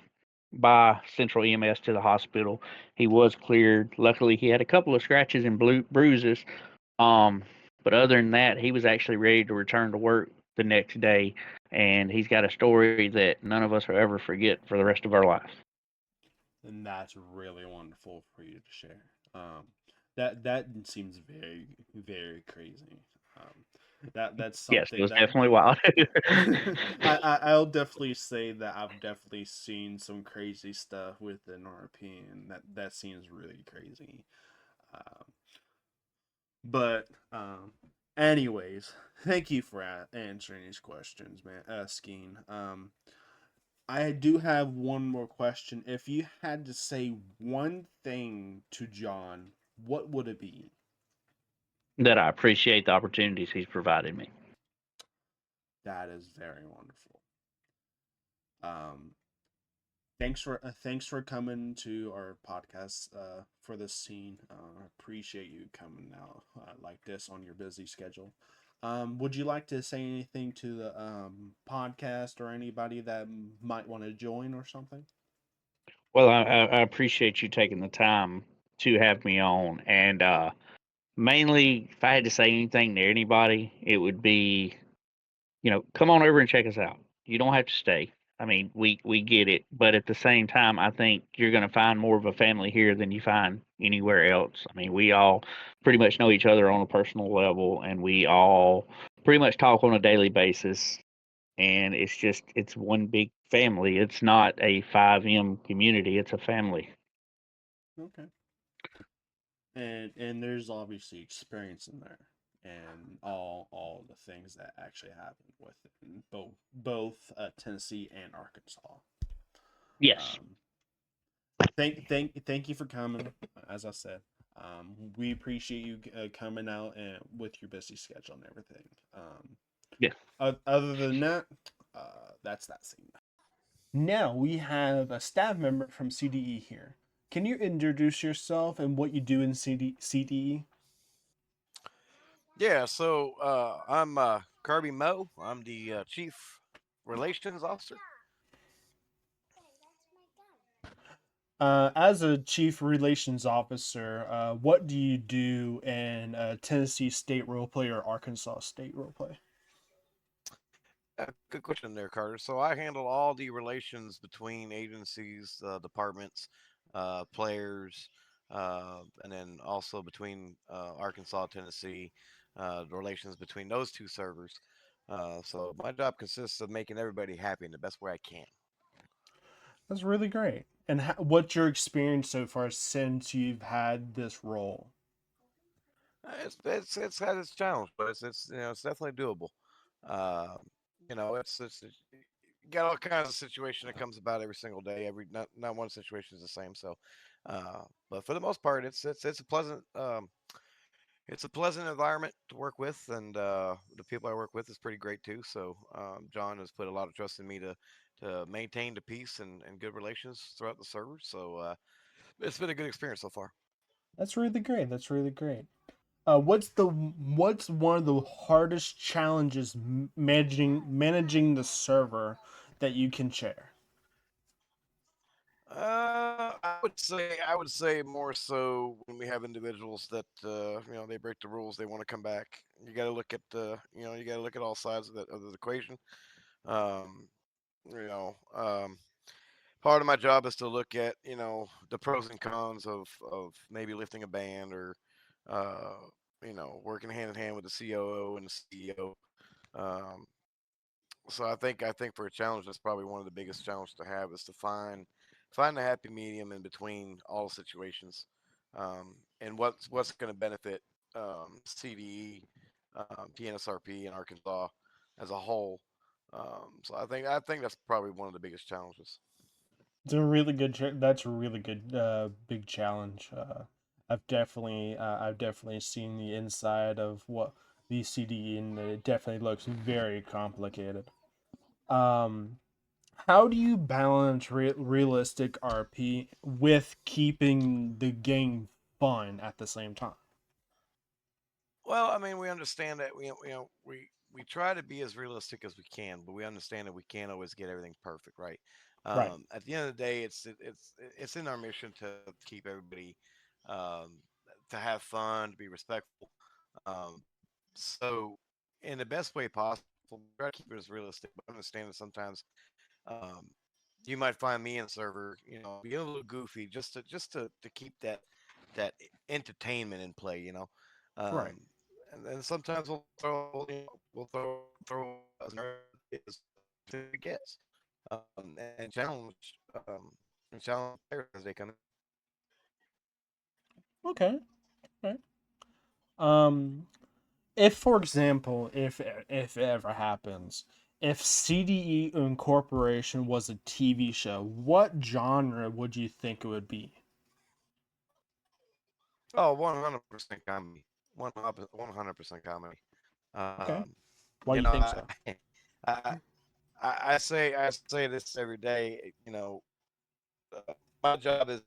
by Central EMS to the hospital. He was cleared. Luckily, he had a couple of scratches and bruises. But other than that, he was actually ready to return to work the next day, and he's got a story that none of us will ever forget for the rest of our lives.
And that's really wonderful for you to share. That seems very, very crazy. That's something.
Yes, it was definitely wild.
I'll definitely say that I've definitely seen some crazy stuff within RP, and that seems really crazy. But anyways, thank you for answering these questions, man. Skeen. I do have one more question. If you had to say one thing to John, what would it be?
That I appreciate the opportunities he's provided me.
That is very wonderful. Thanks for coming to our podcast for this scene. I appreciate you coming out like this on your busy schedule. Would you like to say anything to the podcast or anybody that might want to join or something?
Well, I appreciate you taking the time to have me on, and mainly, if I had to say anything to anybody, it would be, come on over and check us out. You don't have to stay. I mean, we get it, but at the same time, I think you're going to find more of a family here than you find anywhere else. I mean, we all pretty much know each other on a personal level, and we all pretty much talk on a daily basis. And it's one big family. It's not a FiveM community. It's a family.
Okay. And there's obviously experience in there, and all the things that actually happened with both Tennessee and Arkansas.
Yes.
Thank you for coming. As I said, we appreciate you coming out and with your busy schedule and everything.
Yeah.
Other than that, that's that scene. Now we have a staff member from CDE here. Can you introduce yourself and what you do in CDE?
Yeah, so I'm Kirby Mo. I'm the Chief Relations Officer.
As a chief relations officer, what do you do in Tennessee State roleplay or Arkansas State roleplay?
Good question there, Carter. So I handle all the relations between agencies, departments, players, and then also between Arkansas, Tennessee, the relations between those two servers. So my job consists of making everybody happy in the best way I can.
That's really great. And what's your experience so far since you've had this role?
It's had its challenge, but it's it's definitely doable. Uh, it's you got all kinds of situation that comes about every single day. Every not one situation is the same. So, but for the most part, it's a pleasant environment to work with, and the people I work with is pretty great too. So, John has put a lot of trust in me to maintain the peace and good relations throughout the server. So, it's been a good experience so far.
That's really great. That's really great. What's one of the hardest challenges managing the server that you can share?
I would say more so when we have individuals that they break the rules, they want to come back. You got to look at you got to look at all sides of the equation. Um, you know, um, Part of my job is to look at the pros and cons of maybe lifting a ban or uh, working hand in hand with the COO and the CEO. Um, so I think for a challenge, that's probably one of the biggest challenges to have is to find the happy medium in between all situations, and what's going to benefit CDE, TNSRP, and Arkansas as a whole. So I think that's probably one of the biggest challenges.
It's a really good. That's a really good big challenge. I've definitely seen the inside of what the CDE, and it definitely looks very complicated. Um, how do you balance realistic RP with keeping the game fun at the same time?
Well, I mean, we understand that we try to be as realistic as we can, but we understand that we can't always get everything perfect, right?
Right.
At the end of the day, it's in our mission to keep everybody um, to have fun, to be respectful. Um, so, in the best way possible, we try to keep it as realistic. But understand that sometimes um, you might find me in the server, being a little goofy just to keep that entertainment in play,
Right.
um, and then sometimes we'll throw as nerd is to it gets, and um, challenge players as they come in.
Okay. Okay. Um, if for example, if it ever happens, if CDE Incorporation was a TV show, what genre would you think it would be?
Oh, 100% comedy, 100% comedy.
Okay.
Um,
Why do you think so?
I, I say this every day. My job is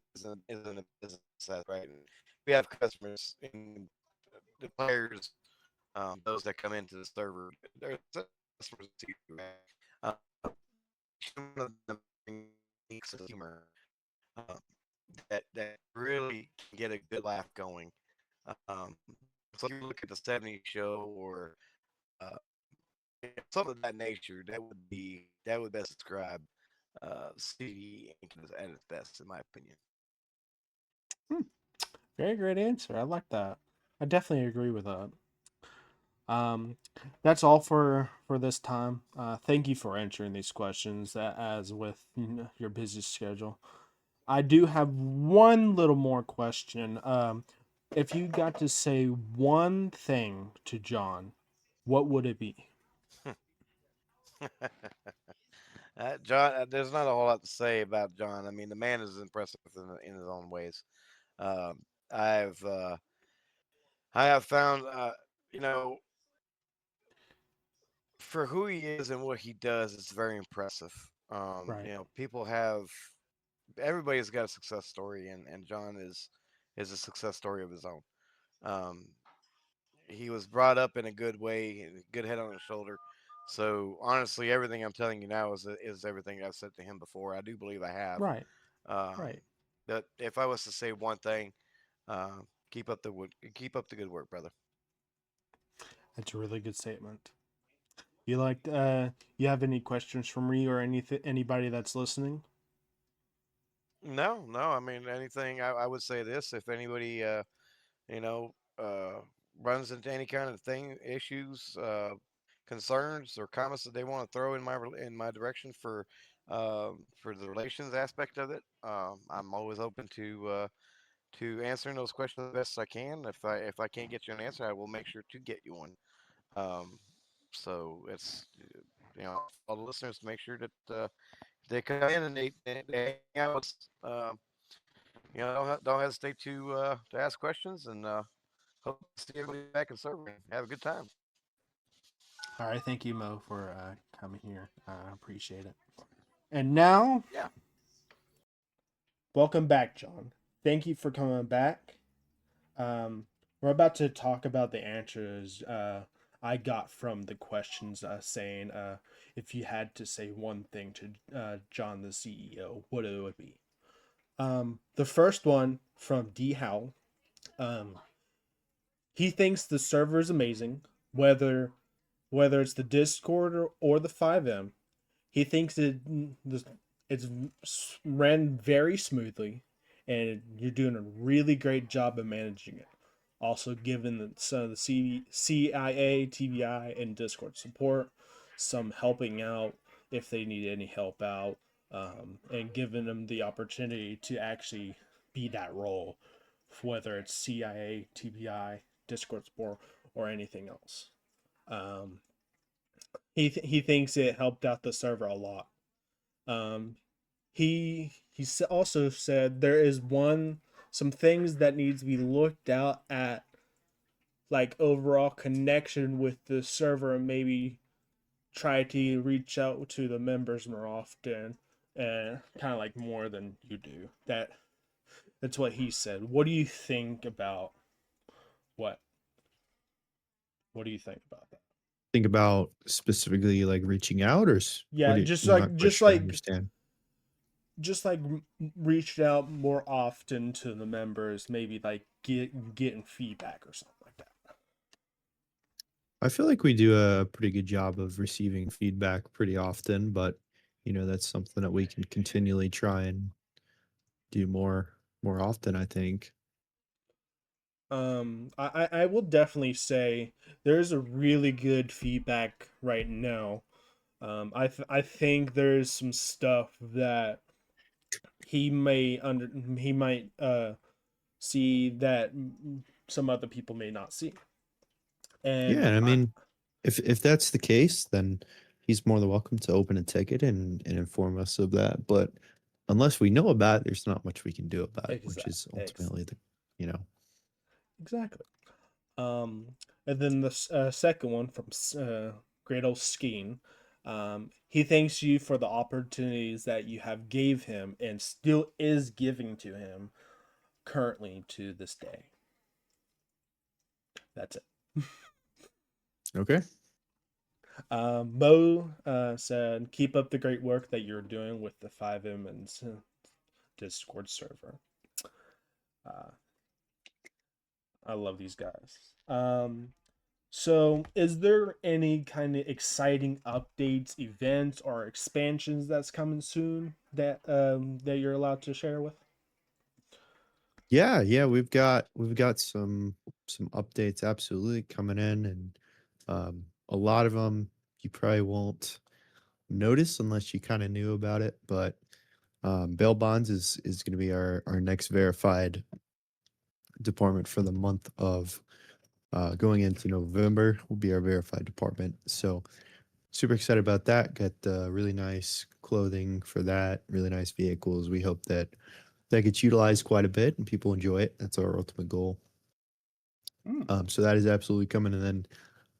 in a business side, right? And we have customers and the players, those that come into the server. There's customers too, right? Uh, each one of them brings a humor um, that really can get a good laugh going. Um, so if you look at the '70s show or uh, something of that nature, that would best describe CD Inc. At its best, in my opinion.
Hmm, very great answer. I like that. I definitely agree with that. Um, that's all for this time. Thank you for answering these questions as with your busy schedule. I do have one little more question. If you got to say one thing to John, what would it be?
John, there's not a whole lot to say about John. I mean, the man is impressive in his own ways. Um, I've I have found, you know, for who he is and what he does, it's very impressive.
Right.
People have everybody's got a success story, and John is a success story of his own. Um, he was brought up in a good way, a good head on his shoulder. So honestly, everything I'm telling you now is everything I've said to him before. I do believe I have.
Right.
Um,
Right.
that if I was to say one thing, keep up the good work, brother.
That's a really good statement. You have any questions for me or anybody that's listening?
No, no. I mean, anything. I would say this: if anybody, you know, runs into any kind of issues, concerns, or comments that they want to throw in my direction for the relations aspect of it, I'm always open to answering those questions the best I can. If I can't get you an answer, I will make sure to get you one. Um, so it's all the listeners to make sure that they come in and they hang out with us. Don't hesitate to ask questions, and hope to see everybody back in serving. Have a good time.
All right, thank you, Mo, for coming here. I appreciate it. And now,
Yeah.
welcome back, John. Thank you for coming back. We're about to talk about the answers I got from the questions saying if you had to say one thing to John, the CEO, what it would be. The first one from D. Howl. He thinks the server is amazing, whether it's the Discord or the FiveM. He thinks it's ran very smoothly, and you're doing a really great job of managing it. Also, given some of the CIA, TBI, and Discord support, some helping out if they need any help out, and giving them the opportunity to actually be that role, whether it's CIA, TBI, Discord support, or anything else. Um, he thinks it helped out the server a lot. He also said there is some things that needs to be looked out at, like overall connection with the server, and maybe try to reach out to the members more often, and kind of like more than you do. That's what he said. What do you think about what? What do you think about that?
Think about specifically like reaching out, or what
Yeah,
do you, I'm not quite sure I understand.
Just like reached out more often to the members, maybe like getting feedback or something like that.
I feel like we do a pretty good job of receiving feedback pretty often, but that's something that we can continually try and do more often, I think.
I will definitely say there's a really good feedback right now. I think there's some stuff that he might see that some other people may not see. And
Yeah, I mean, if that's the case, then he's more than welcome to open a ticket and inform us of that. But unless we know about it, there's not much we can do about it, which is ultimately
exactly. And then the second one from great old Skeen. He thanks you for the opportunities that you have gave him and still is giving to him currently to this day. That's it.
Okay.
Mo said, keep up the great work that you're doing with the FiveM and Discord server. I love these guys. So is there any kind of exciting updates, events, or expansions that's coming soon that you're allowed to share with?
Yeah, we've got some updates absolutely coming in, and a lot of them you probably won't notice unless you kind of knew about it. But bail bonds is going to be our next verified department for the month of going into November. Will be our verified department. So super excited about that. Got really nice clothing for that. Really nice vehicles. We hope that gets utilized quite a bit and people enjoy it. That's our ultimate goal. So that is absolutely coming. And then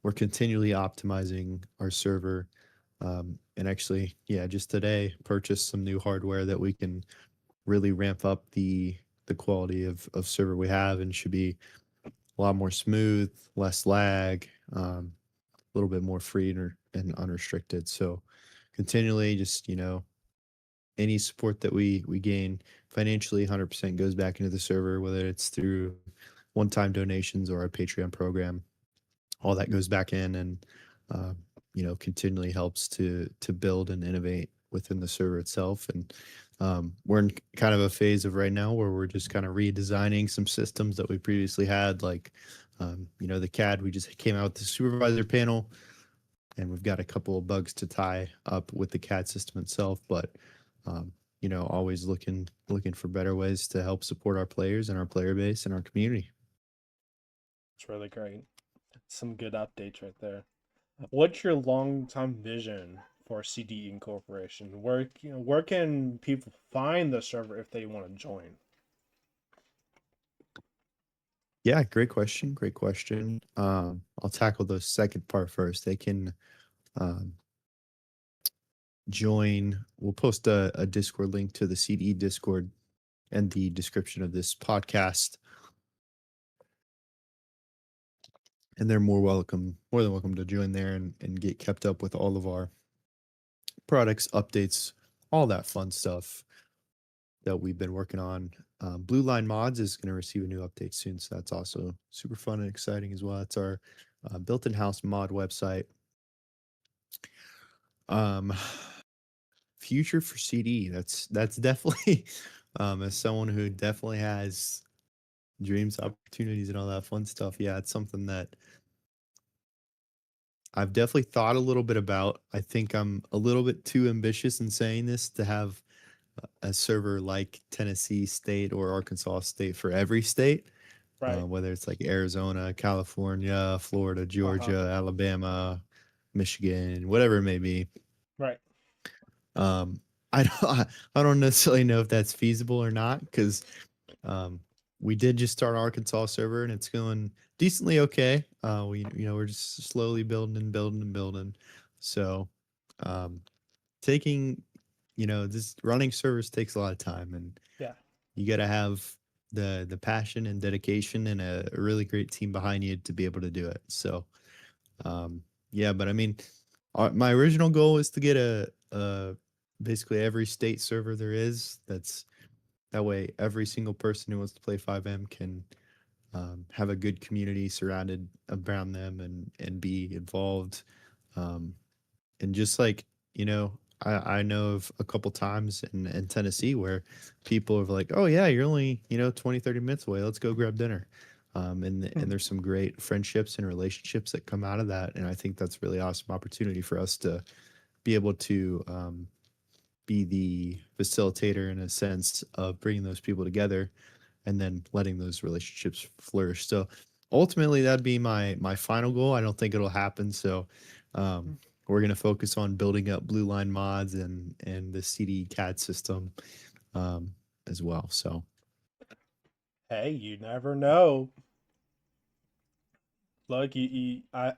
we're continually optimizing our server. And actually, yeah, just today purchased some new hardware that we can really ramp up the quality of server we have, and should be a lot more smooth, less lag, a little bit more free and unrestricted. So continually just, any support that we gain financially, 100% goes back into the server, whether it's through one-time donations or our Patreon program. All that goes back in, and continually helps to build and innovate within the server itself. And we're in kind of a phase of right now where we're just kind of redesigning some systems that we previously had, like the CAD. We just came out with the supervisor panel, and we've got a couple of bugs to tie up with the CAD system itself, but always looking for better ways to help support our players and our player base and our community.
It's really great. Some good updates right there. What's your long-term vision for CDE Incorporation? Where can people find the server if they want to join?
Yeah, great question. Great question. I'll tackle the second part first. They can join. We'll post a Discord link to the CDE Discord and the description of this podcast. And they're more than welcome to join there and get kept up with all of our products, updates, all that fun stuff that we've been working on. Blue Line Mods is going to receive a new update soon, so that's also super fun and exciting as well. It's our built-in house mod website. Future for CDE. That's definitely as someone who definitely has dreams, opportunities, and all that fun stuff. Yeah, it's something that I've definitely thought a little bit about. I think I'm a little bit too ambitious in saying this to have a server like Tennessee State or Arkansas State for every state,
Right.
whether it's like Arizona, California, Florida, Georgia, Alabama, Michigan, whatever it may be.
Right.
I don't necessarily know if that's feasible or not, because we did just start our Arkansas server and it's going decently okay. We're just slowly building. So, just running servers takes a lot of time, and
Yeah.
you got to have the passion and dedication and a really great team behind you to be able to do it. So, but I mean, my original goal is to get a basically every state server there is. That way every single person who wants to play FiveM can have a good community surrounded around them and be involved. And just like, I know of a couple times in Tennessee where people are like, oh yeah, you're only, 20, 30 minutes away. Let's go grab dinner. And there's some great friendships and relationships that come out of that. And I think that's really awesome opportunity for us to be able to be the facilitator in a sense of bringing those people together and then letting those relationships flourish. So ultimately that'd be my final goal. I don't think it'll happen. So we're going to focus on building up Blue Line Mods and the CDE CAD system as well. So,
hey, you never know. Look,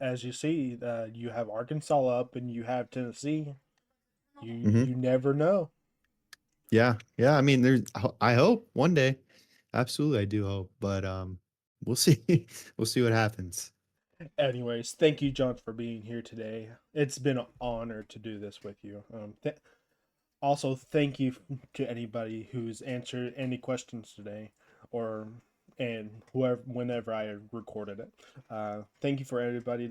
as you see, you have Arkansas up and you have Tennessee. You never know.
Yeah. I mean, I hope one day. Absolutely, I do hope, but we'll see. We'll see what happens.
Anyways, thank you, John, for being here today. It's been an honor to do this with you. Also, thank you to anybody who's answered any questions today, and whenever I recorded it. Thank you for everybody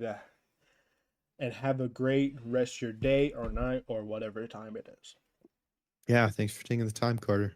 and have a great rest of your day or night or whatever time it is.
Yeah, thanks for taking the time, Carter.